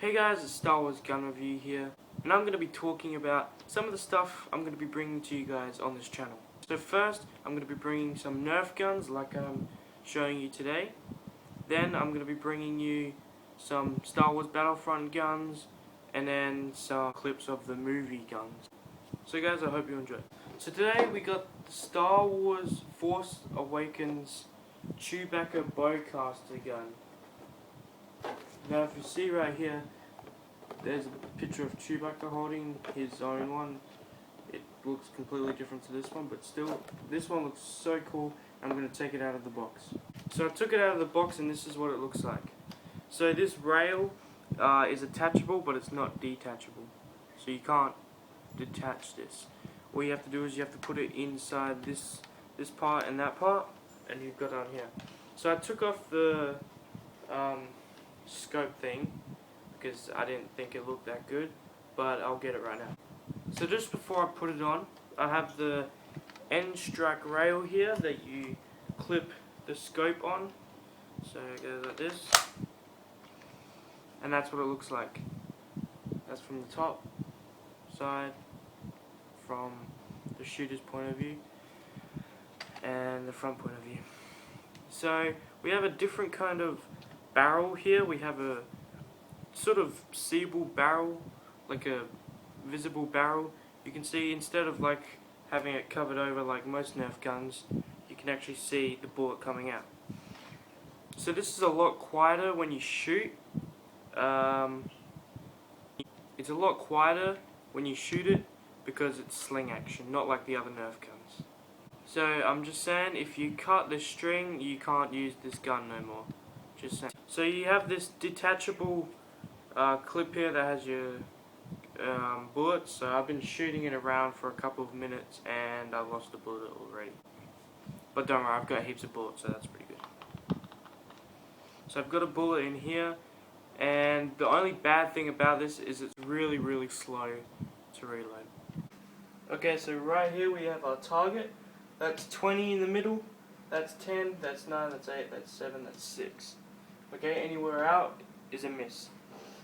Hey guys, it's Star Wars Gun Review here, and I'm going to be talking about some of the stuff I'm going to be bringing to you guys on this channel. So first, I'm going to be bringing some Nerf guns like I'm showing you today. Then I'm going to be bringing you some Star Wars Battlefront guns, and then some clips of the movie guns. So guys, I hope you enjoy. So today we got the Star Wars Force Awakens Chewbacca Bowcaster gun. Now if you see right here, there's a picture of Chewbacca holding his own one. It looks completely different to this one, but still, this one looks so cool. I'm going to take it out of the box. So I took it out of the box and this is what it looks like. So this rail is attachable, but it's not detachable. So you can't detach this. All you have to do is you have to put it inside this part and that part, and you've got it on here. So I took off the scope thing because I didn't think it looked that good, but I'll get it right now. So just before I put it on, I have the end strike rail here that you clip the scope on. So it goes like this, and that's what it looks like. That's from the top side, from the shooter's point of view, and the front point of view. So we have a different kind of barrel here. We have a sort of seeable barrel, like a visible barrel. You can see, instead of like having it covered over like most Nerf guns, you can actually see the bullet coming out. So this is a lot quieter when you shoot. It's a lot quieter when you shoot it because it's sling action, not like the other Nerf guns. So I'm just saying, if you cut the string, you can't use this gun no more. Just saying. So you have this detachable clip here that has your bullets. So I've been shooting it around for a couple of minutes and I lost a bullet already. But don't worry, I've got heaps of bullets, so that's pretty good. So I've got a bullet in here, and the only bad thing about this is it's really, really slow to reload. Okay, so right here we have our target. That's 20 in the middle, that's 10, that's 9, that's 8, that's 7, that's 6. Okay, anywhere out is a miss.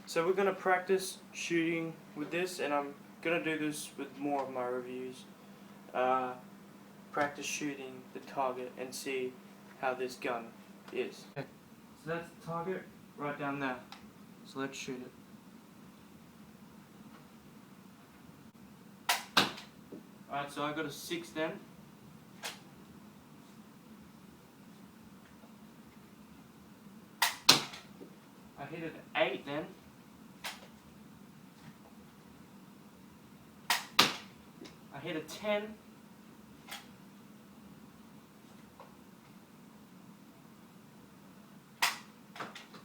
So we're going to practice shooting with this, and I'm going to do this with more of my reviews. Practice shooting the target and see how this gun is. Okay. So that's the target right down there. So let's shoot it. Alright, so I got a 6 then. I hit it at 8 then. I hit a 10.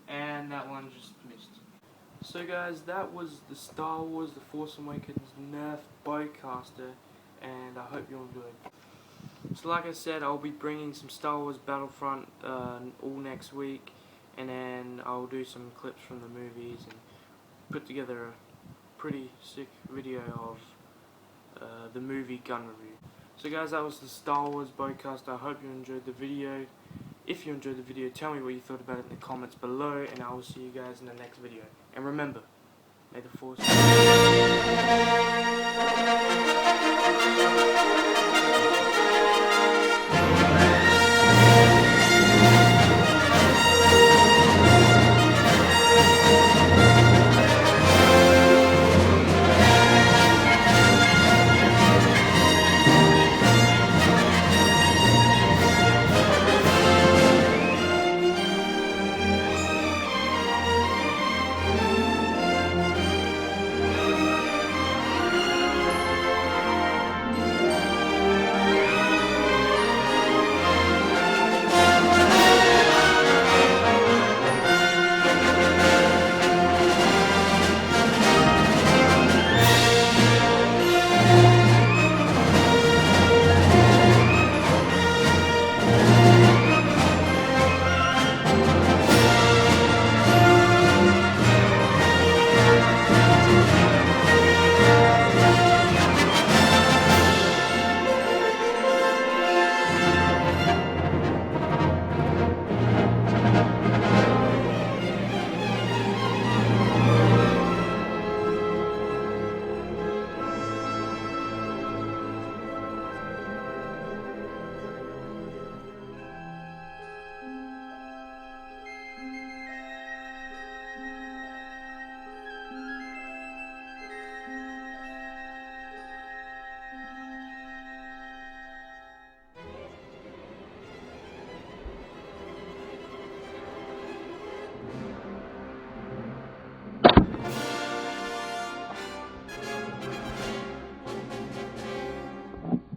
And that one just missed. So guys, that was the Star Wars The Force Awakens Nerf Bowcaster, and I hope you enjoyed. So like I said, I'll be bringing some Star Wars Battlefront all next week, and then I'll do some clips from the movies and put together a pretty sick video of the movie gun review. So guys, that was the Star Wars Bowcaster. I hope you enjoyed the video. If you enjoyed the video, tell me what you thought about it in the comments below, and I will see you guys in the next video. And remember, may the Force